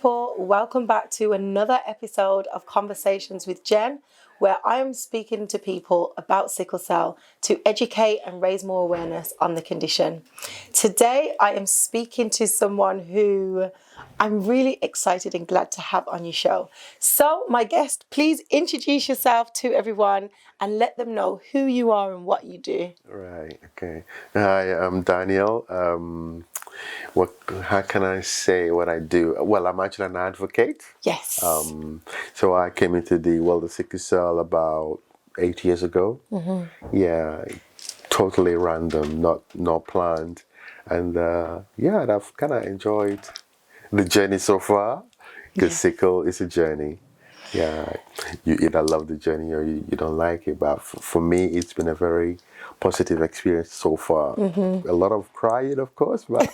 people, welcome back to another episode of Conversations with Jen, where I'm speaking to people about sickle cell to educate and raise more awareness on the condition. Today, I am speaking to someone who I'm really excited and glad to have on your show. So, my guest, please introduce yourself to everyone and let them know who you are and what you do. Right, okay. Hi, I'm Daniel. How can I say what I do? Well, I'm actually an advocate. Yes. So I came into the world of sickle cell about 8 years ago. Yeah, totally random, not planned. And and I've kind of enjoyed the journey so far because sickle is a journey. Yeah, you either love the journey or you don't like it. But for me, it's been a very positive experience so far. A lot of crying, of course, but,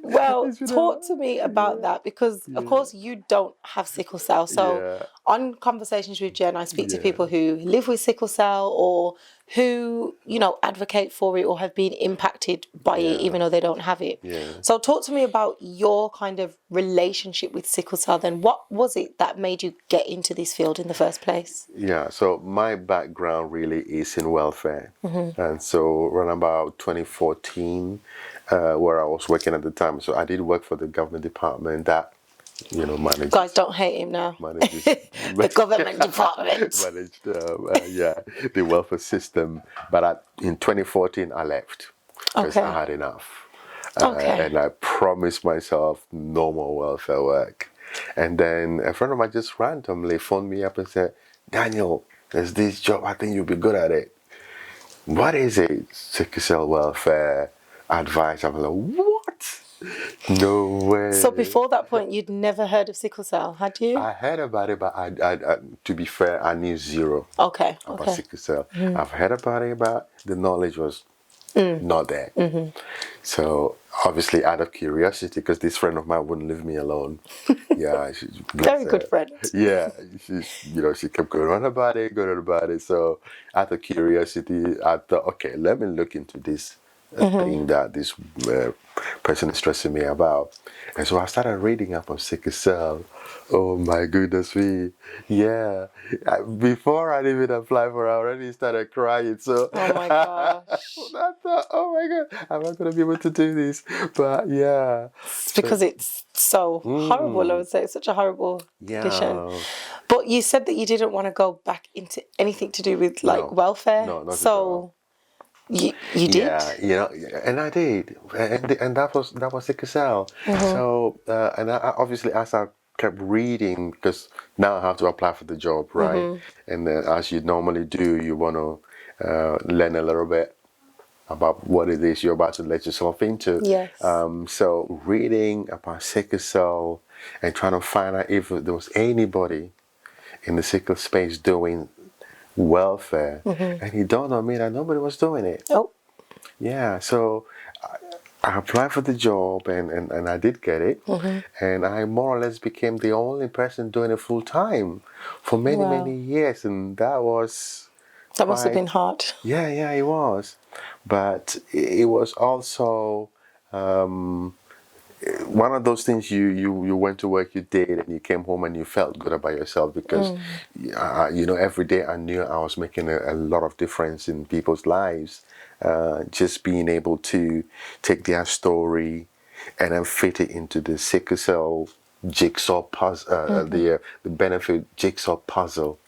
Well, talk to me about that because, of course, you don't have sickle cell. So, on Conversations with Jen, I speak to people who live with sickle cell or who, advocate for it or have been impacted by it, even though they don't have it. So, talk to me about your kind of relationship with sickle cell. Then, what was it that made you get into this field in the first place? Yeah, so my background really is in welfare. And so around about 2014, where I was working at the time, so I did work for the government department that, manages... Guys, don't hate him now. Manages... the government department. Managed, the welfare system. But in 2014, I left because I had enough. And I promised myself no more welfare work. And then a friend of mine just randomly phoned me up and said, Daniel, there's this job, I think you'll be good at it. What is it? Sickle cell welfare advice. I'm like, what? No way. So before that point, you'd never heard of sickle cell, had you? I heard about it, but I to be fair, I knew zero about sickle cell. I've heard about it, but the knowledge was not there. So obviously out of curiosity, because this friend of mine wouldn't leave me alone. Yeah, very good friend. Yeah, she kept going on about it. So out of curiosity, I thought, okay, let me look into this thing that this person is stressing me about. And so I started reading up on sickle cell. Oh my goodness me. Yeah. Before I even applied for it, I already started crying. So oh my gosh. I thought, oh my God, I'm not going to be able to do this. But yeah. It's because it's so horrible, I would say. It's such a horrible condition. But you said that you didn't want to go back into anything to do with welfare. No, not so at all. You did? Yeah, and I did, and that was sickle cell. So and I, obviously as I kept reading, because now I have to apply for the job, right? And then as you normally do, you want to learn a little bit about what it is you're about to let yourself into. Yes. So reading about sickle cell and trying to find out if there was anybody in the sickle space doing welfare, and it dawned on me that nobody was doing it. Yeah, so I applied for the job and I did get it, and I more or less became the only person doing it full time for many years, and that must have been hard. Yeah, it was, but it was also one of those things you went to work, you did, and you came home and you felt good about yourself because every day I knew I was making a lot of difference in people's lives. Just being able to take their story and then fit it into the sickle cell jigsaw puzzle, the benefit jigsaw puzzle.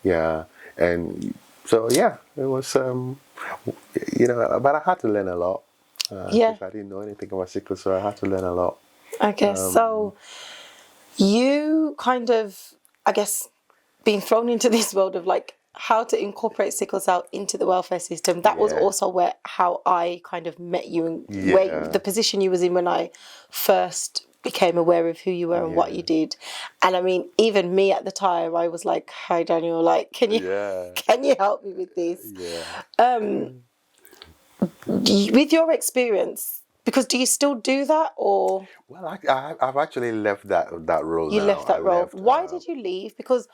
Yeah, and so it was but I had to learn a lot. Because I didn't know anything about sickle, so I had to learn a lot. Okay, so you kind of, I guess, being thrown into this world of how to incorporate sickle cell into the welfare system. That was also how I kind of met you and where the position you was in when I first became aware of who you were and what you did. And I mean, even me at the time, I was like, hi Daniel, can you help me with this? With your experience, because do you still do that or? Well, I've actually left that role. You left that role. Why did you leave? Because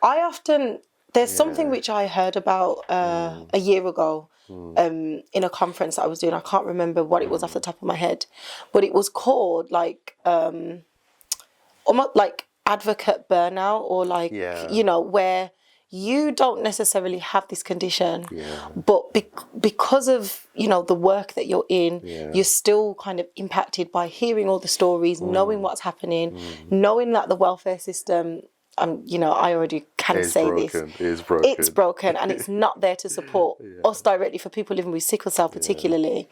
I often There's something which I heard about a year ago in a conference that I was doing. I can't remember what it was off the top of my head, but it was called like almost like advocate burnout, or like where you don't necessarily have this condition, but because of the work that you're in, you're still kind of impacted by hearing all the stories, knowing what's happening, knowing that the welfare system, I already can say broken. this. It's broken, and it's not there to support us directly. For people living with sickle cell, particularly,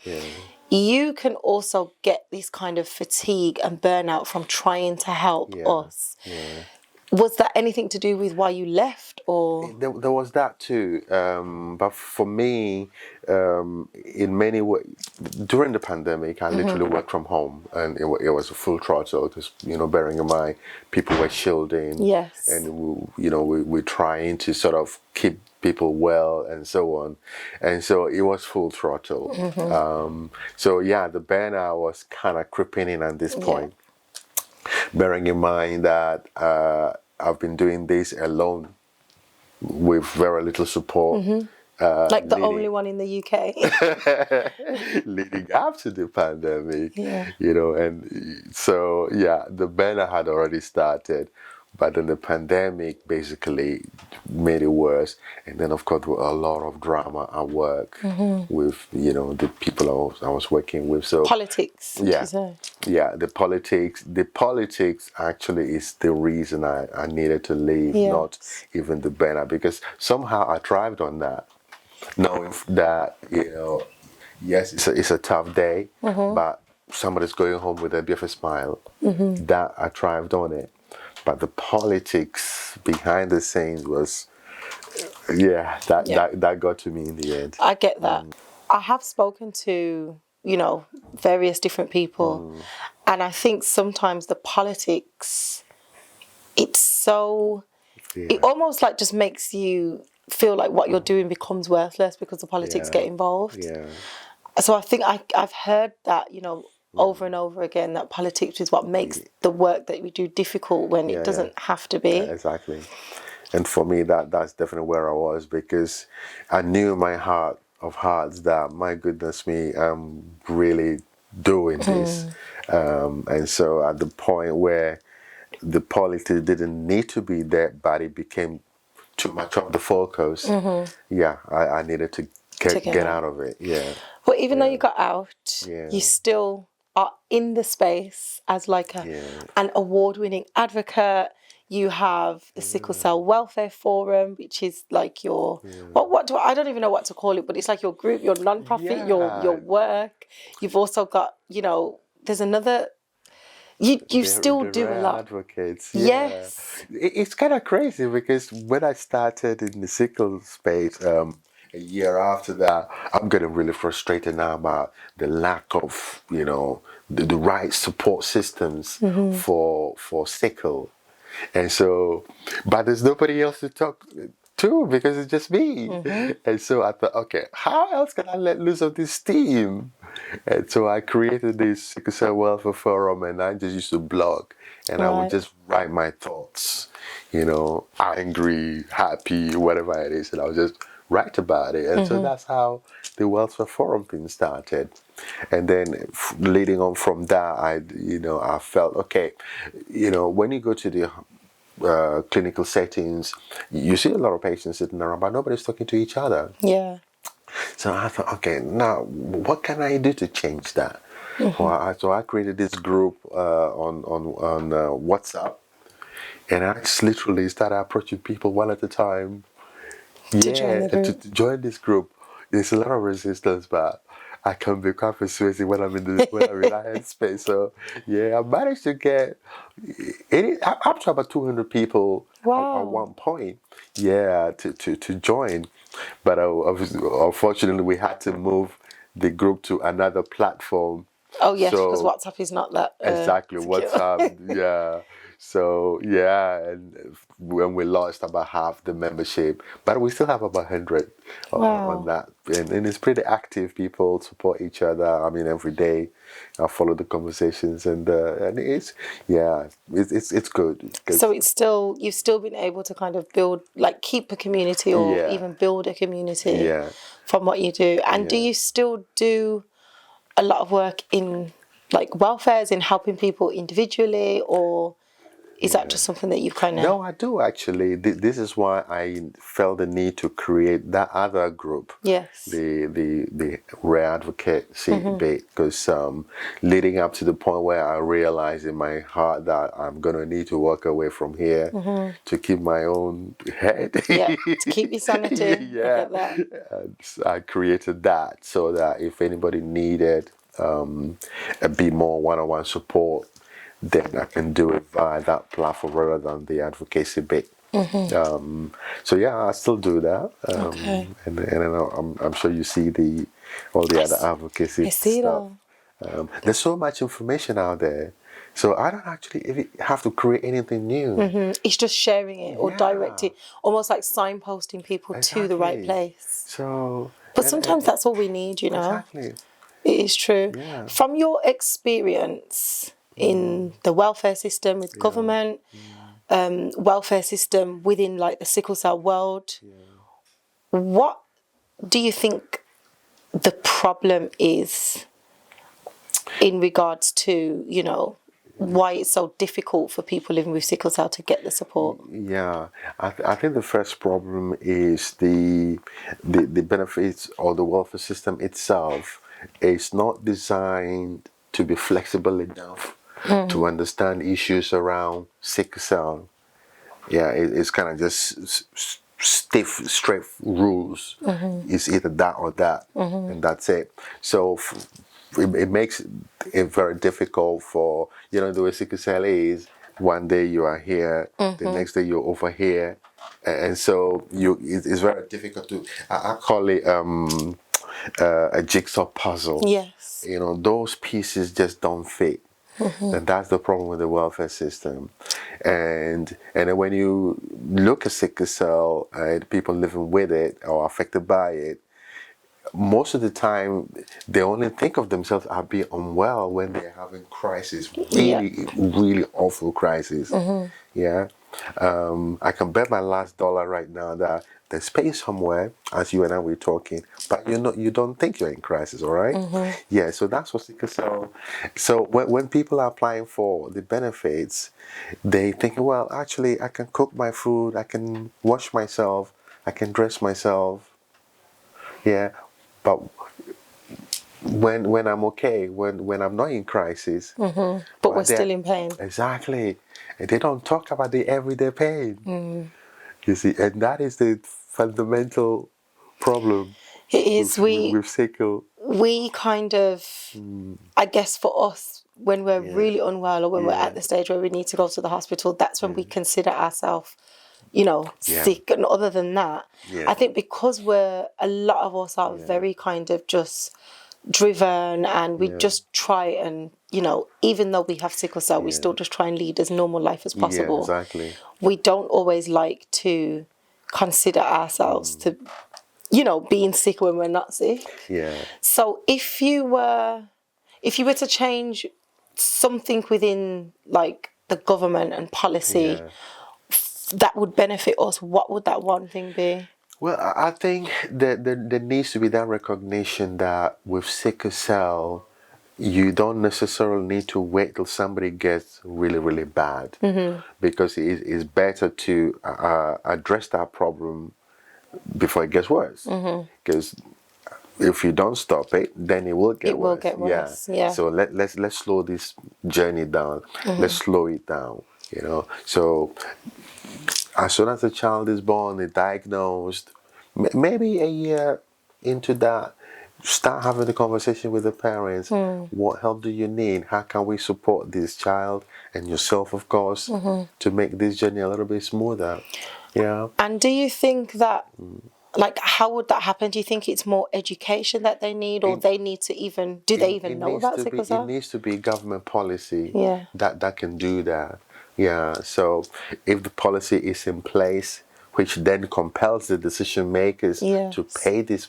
you can also get this kind of fatigue and burnout from trying to help us. Was that anything to do with why you left, or? There was that too, but for me, in many ways, during the pandemic, I literally worked from home, and it was a full throttle. Just bearing in mind, people were shielding, and we're trying to sort of keep people well and so on, and so it was full throttle. So the burnout was kind of creeping in at this point. Bearing in mind that I've been doing this alone with very little support. Like the only one in the UK. Leading up to the pandemic, and so the banner had already started, but then the pandemic basically made it worse. And then of course there were a lot of drama at work with the people I was working with. So politics. The politics actually is the reason I needed to leave, not even the banner, because somehow I thrived on that, knowing that yes, it's a tough day, but somebody's going home with a bit of a smile. That I thrived on it. But the politics behind the scenes was, that got to me in the end. I get that. I have spoken to, various different people, and I think sometimes the politics, it's so, it almost like just makes you feel like what you're doing becomes worthless because the politics get involved. So I think I've heard that, over and over again, that politics is what makes the work that we do difficult when it doesn't have to be. Exactly. And for me, that's definitely where I was, because I knew in my heart of hearts that, my goodness me, I'm really doing this. And so at the point where the politics didn't need to be there, but it became too much of the focus, I needed to get out of it. But even though you got out, you still are in the space as like an award-winning advocate. You have the Sickle Cell Welfare Forum, which is like your what do I don't even know what to call it, but it's like your group, your non-profit, your work. You've also got there's another. You still do a lot. Advocates. Yes. It's kind of crazy, because when I started in the sickle space, a year after that, I'm getting really frustrated now about the lack of, the right support systems for sickle. And so, but there's nobody else to talk to, because it's just me. And so I thought, okay, how else can I let loose of this steam? And so I created this Sickle Cell Welfare Forum, and I just used to blog, and I would just write my thoughts, angry, happy, whatever it is, and I would just write about it. And so that's how the Welfare Forum thing started. And then leading on from that, I felt, okay, when you go to the clinical settings, you see a lot of patients sitting around, but nobody's talking to each other. So I thought, okay, now what can I do to change that? So I created this group on WhatsApp, and I just literally started approaching people one at a time. To join this group. There's a lot of resistance, but I can be quite persuasive when I'm in that headspace. So I managed to get up to about 200 people at one point. To join, but unfortunately we had to move the group to another platform. Oh yes, because WhatsApp is not that exactly secure. WhatsApp. So yeah, and when we lost about half the membership, but we still have about 100 on Wow. that, and it's pretty active. People support each other. I mean, every day I follow the conversations, and it's yeah, it's good So because it's still, you've still been able to kind of build, like keep a community or yeah, even build a community yeah, from what you do. And do yeah. you still do a lot of work in like welfares, in helping people individually, or is that Yeah. just something that you've kind of... No, I do actually. This is why I felt the need to create that other group, Yes. the Rare Advocacy bit, because leading up to the point where I realized in my heart that I'm gonna need to walk away from here to keep my own head. Yeah, to keep your sanity. I Yeah, get that. and I created that so that if anybody needed a bit more one-on-one support, then I can do it via that platform rather than the advocacy bit. So yeah, I still do that, Okay. and I'm sure you see all the other advocacy I see it stuff. all. There's so much information out there, so I don't actually even have to create anything new. It's just sharing it or Yeah, directing, almost like signposting people to the right exactly. place. So But and sometimes that's all we need, you know? exactly, It is true. yeah, From your experience in the welfare system with yeah. government, welfare system within like the sickle cell world, what do you think the problem is in regards to, you know, why it's so difficult for people living with sickle cell to get the support? Yeah, I think the first problem is the benefits or the welfare system itself is not designed to be flexible enough to understand issues around sickle cell. Yeah, it's kind of just stiff, straight rules. It's either that or that, and that's it. So it makes it very difficult for the way sickle cell is. One day you are here, the next day you're over here, and so it's very difficult to. I call it a jigsaw puzzle. Yes. Those pieces just don't fit. And that's the problem with the welfare system. And then when you look at sickle cell and people living with it or affected by it, most of the time they only think of themselves as being unwell when they're having crisis, Yeah. really, really awful crisis. Yeah. I can bet my last dollar right now that there's space somewhere, as you and I were talking, but you don't think you're in crisis, all right? Yeah, so that's what sickle cell. So when people are applying for the benefits, they think, well, actually, I can cook my food, I can wash myself, I can dress myself. Yeah, but when I'm okay, when I'm not in crisis, But well, we're still in pain. exactly, and they don't talk about the everyday pain. You see, and that is the fundamental problem It is. with sickle. We kind of, I guess for us, when we're Yeah, really unwell or when we're yeah, at the stage where we need to go to the hospital, that's when we consider ourselves, you know, yeah, sick. And other than that, yeah, I think because a lot of us are very kind of just driven and we yeah, just try and, you know, even though we have sickle cell, we yeah, still just try and lead as normal life as yeah, possible. exactly. We don't always like to consider ourselves to, you know, being sick when we're not sick. Yeah, So if you were to change something within like the government and policy yeah. that would benefit us, what would that one thing be? Well, I think that there needs to be that recognition that with sickle cell, you don't necessarily need to wait till somebody gets really, really bad, because it's better to address that problem before it gets worse. Because if you don't stop it, then it will get It will worse. get Yeah. worse. Yeah. So let's slow this journey down. Let's slow it down. So as soon as a child is born, they're diagnosed, maybe a year into that, start having the conversation with the parents. What help do you need? How can we support this child and yourself, of course, to make this journey a little bit smoother? Yeah. And do you think that, like, how would that happen? Do you think it's more education that they need, or they need to even, do they even know about sickle It cell? needs to be government policy Yeah. that can do that. Yeah. So if the policy is in place, which then compels the decision makers to Yes. pay this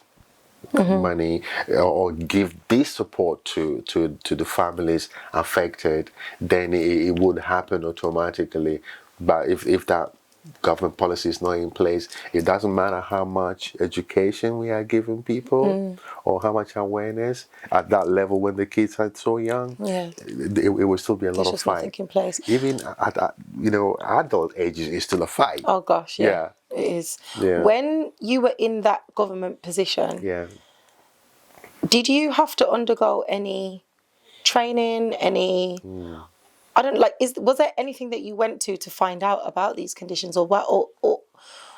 money or give this support to the families affected, then it would happen automatically. But if that government policy is not in place, it doesn't matter how much education we are giving people or how much awareness at that level when the kids are so young. Yeah. It will still be a lot There's of just nothing fight. in place. Even at adult ages, it's still a fight. Oh gosh, yeah, Yeah. it is. Yeah. When you were in that government position, Yeah. did you have to undergo any training, any I don't like was there anything that you went to find out about these conditions, or what, or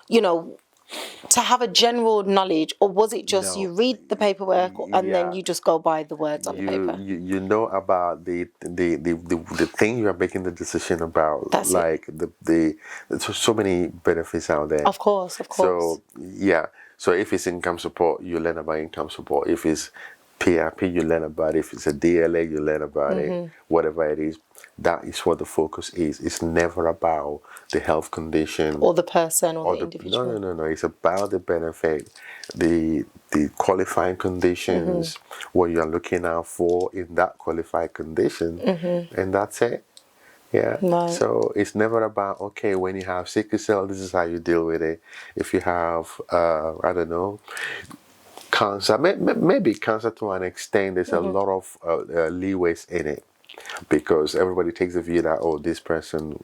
you know, to have a general knowledge, or was it just you No. read the paperwork and then Yeah. you just go by the words on the You, paper? you know about the thing you are making the decision about, That's it. like there's so many benefits out there. Of course, of course. So yeah, so if it's income support, you learn about income support. If it's PRP, you learn about it. If it's a DLA, you learn about it. Whatever it is, that is what the focus is. It's never about the health condition Or the person or the no, individual. no. It's about the benefit, the qualifying conditions, what you're looking out for in that qualified condition, and that's it. Yeah. Right. So it's never about, okay, when you have sickle cell, this is how you deal with it. If you have, I don't know, cancer, maybe cancer to an extent, there's a lot of leeways in it, because everybody takes the view that, oh, this person,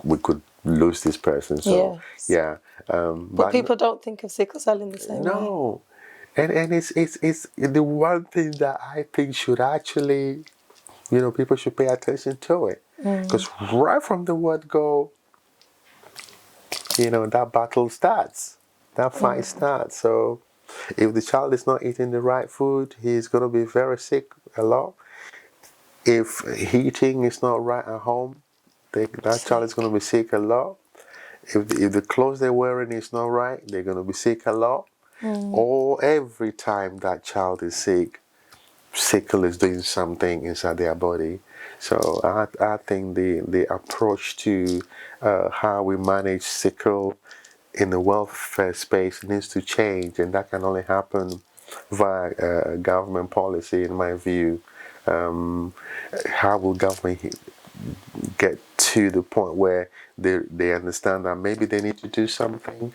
we could lose this person. So Yes. yeah, But people don't think of sickle cell in the same way. no, and it's the one thing that I think should actually, people should pay attention to it, because right from the word go, that battle starts, that fight starts. So if the child is not eating the right food, he's going to be very sick a lot. If heating is not right at home, that child is going to be sick a lot. If the clothes they're wearing is not right, they're going to be sick a lot. Or every time that child is sick, sickle is doing something inside their body. So I think the approach to how we manage sickle in the welfare space needs to change, and that can only happen via government policy, in my view. How will government get to the point where they understand that maybe they need to do something?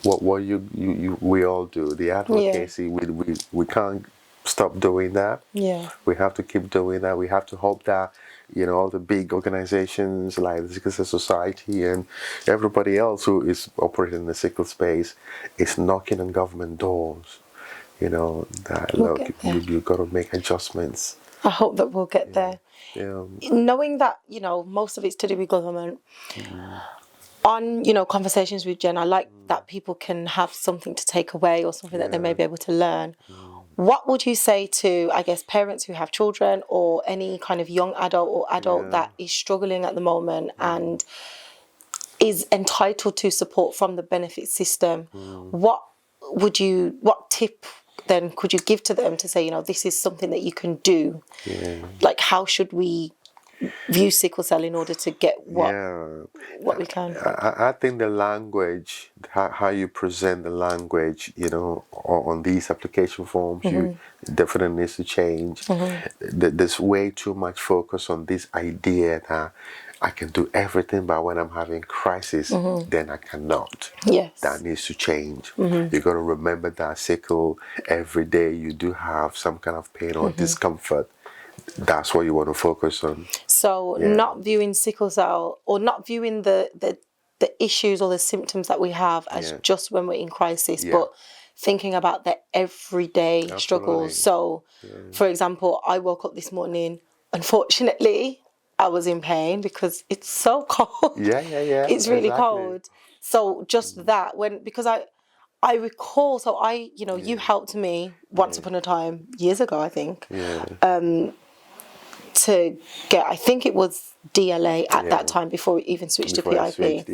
What we all do, the advocacy, we can't stop doing that. Yeah. We have to keep doing that. We have to hope that all the big organizations like the Sickle Cell Society and everybody else who is operating in the sickle space is knocking on government doors. That We'll look, get there. you got to make adjustments. I hope that we'll get there. Yeah. Knowing that, most of it's to do with government. On, conversations with Jen, I like that people can have something to take away or something that they may be able to learn. What would you say to, I guess, parents who have children or any kind of young adult or adult that is struggling at the moment and is entitled to support from the benefit system? What tip then could you give to them to say, this is something that you can do? Like, how should we view sickle cell in order to get what we can? I think the language, how you present the language, on these application forms, you definitely needs to change. There's way too much focus on this idea that I can do everything, but when I'm having crisis, then I cannot. Yes. That needs to change. You got to remember that sickle, every day you do have some kind of pain or discomfort. That's what you want to focus on. So not viewing sickle cell or not viewing the issues or the symptoms that we have as just when we're in crisis, but thinking about the everyday struggles. So, for example, I woke up this morning, unfortunately, I was in pain because it's so cold. Yeah. It's really cold. So just that, because I recall, so you helped me once upon a time, years ago, I think. To get, I think it was DLA at that time before we even switched to PIP.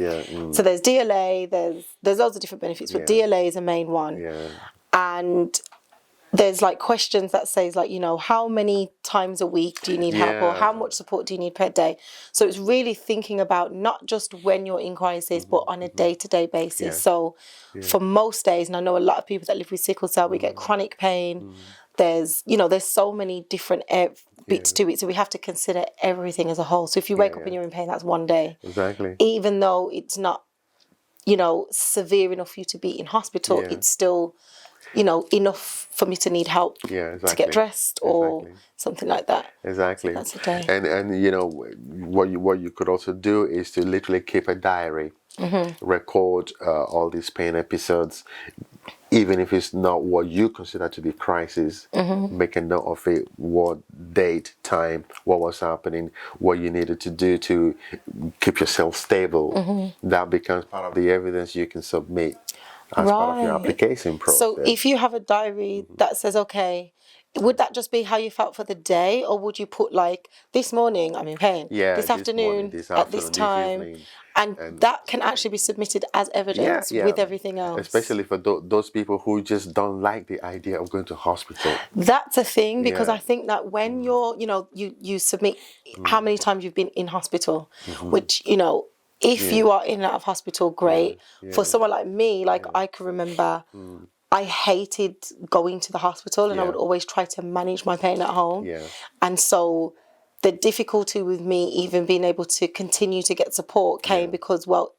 So there's DLA, there's loads of different benefits, but DLA is a main one. And there's like questions that says like, you know, how many times a week do you need help, or how much support do you need per day? So it's really thinking about not just when you're in crisis, but on a day-to-day basis. So for most days, and I know a lot of people that live with sickle cell, we get chronic pain. There's, you know, there's so many different bits to it. So we have to consider everything as a whole. So if you wake up and you're in pain, that's one day. Exactly. Even though it's not, you know, severe enough for you to be in hospital, it's still, you know, enough for me to need help to get dressed or something like that. Exactly. So that's a day. And you know, what you could also do is to literally keep a diary, record all these pain episodes, even if it's not what you consider to be crisis. Make a note of it, what date, time, what was happening, what you needed to do to keep yourself stable. That becomes part of the evidence you can submit as part of your application process. So if you have a diary that says, okay, would that just be how you felt for the day, or would you put like, this morning I'm in pain, this afternoon at this time, and that can actually be submitted as evidence with everything else? Especially for those people who just don't like the idea of going to hospital. That's a thing, because I think that when you're, you know, you submit how many times you've been in hospital, which, you know, if you are in and out of hospital, great. For someone like me, like I can remember, I hated going to the hospital, and I would always try to manage my pain at home. And so the difficulty with me even being able to continue to get support came because, well,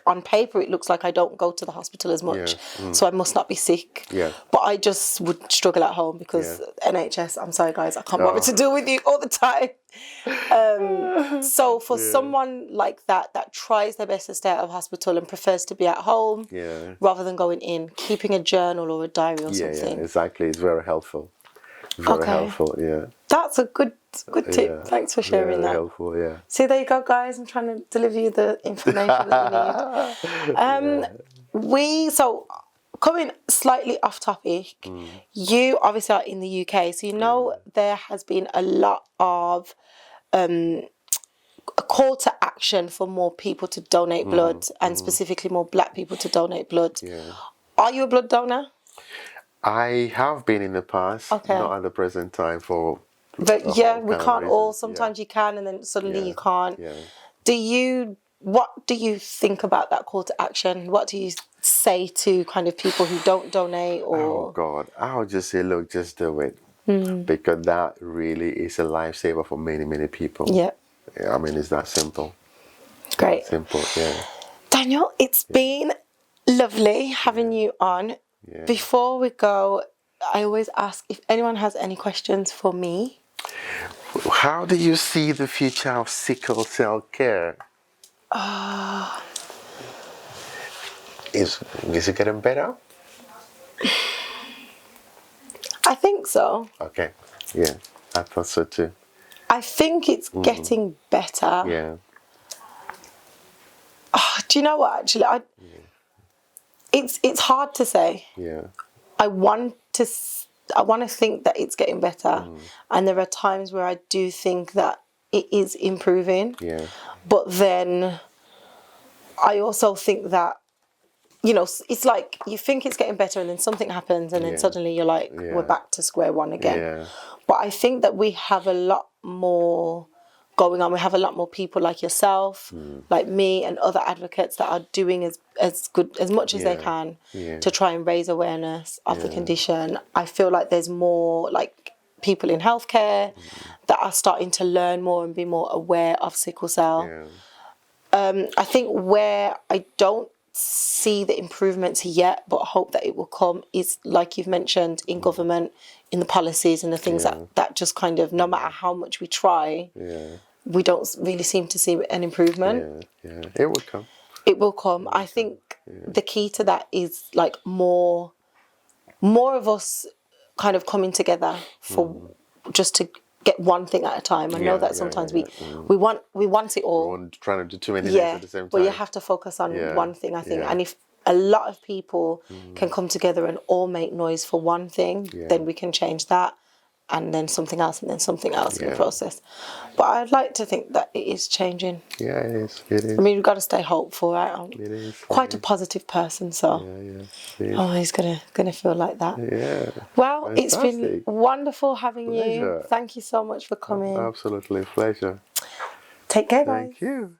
on paper it looks like I don't go to the hospital as much, so I must not be sick. But I just would struggle at home because NHS, I'm sorry guys, I can't bother to deal with you all the time. So for someone like that tries their best to stay out of hospital and prefers to be at home rather than going in, keeping a journal or a diary or something. Exactly, it's very helpful. Very helpful. That's a good tip. Thanks for sharing that. Helpful. See, there you go, guys. I'm trying to deliver you the information that you need. So coming slightly off topic, you obviously are in the UK, so you know there has been a lot of a call to action for more people to donate blood, and specifically more Black people to donate blood. Are you a blood donor? I have been in the past, not at the present time But we can't all. Sometimes you can, and then suddenly you can't. What do you think about that call to action? What do you say to kind of people who don't donate? Or oh God, I'll just say, look, just do it, because that really is a lifesaver for many people. I mean, it's that simple. Great. Simple. Daniel, it's been lovely having you on. Before we go, I always ask if anyone has any questions for me. How do you see the future of sickle cell care? Is it getting better? I think so. Okay. Yeah, I thought so too. I think it's getting better. Do you know what? Actually, it's hard to say. I want to think that it's getting better, and there are times where I do think that it is improving. But then I also think that, you know, it's like you think it's getting better, and then something happens, and then suddenly you're like, we're back to square one again. But I think that we have a lot more going on. We have a lot more people like yourself, like me, and other advocates that are doing as much as they can to try and raise awareness of the condition. I feel like there's more like people in healthcare that are starting to learn more and be more aware of sickle cell. I think where I don't see the improvements yet, but hope that it will come, is like you've mentioned, in government, in the policies and the things that just kind of, no matter how much we try, we don't really seem to see an improvement. It will come. It will come. I think the key to that is like more of us kind of coming together for just to get one thing at a time. I know that sometimes we want it all. We're trying to do too many things at the same time. But you have to focus on one thing, I think. And if a lot of people can come together and all make noise for one thing, then we can change that. and then something else in the process. But I'd like to think that it is changing. Yeah, it is. It is. I mean, we've got to stay hopeful, right? I'm It is. quite a positive person, so It is. always gonna feel like that. Yeah. Well, Fantastic. it's been wonderful having you. Pleasure. Thank you so much for coming. Absolutely pleasure. Take care, guys. Thank you.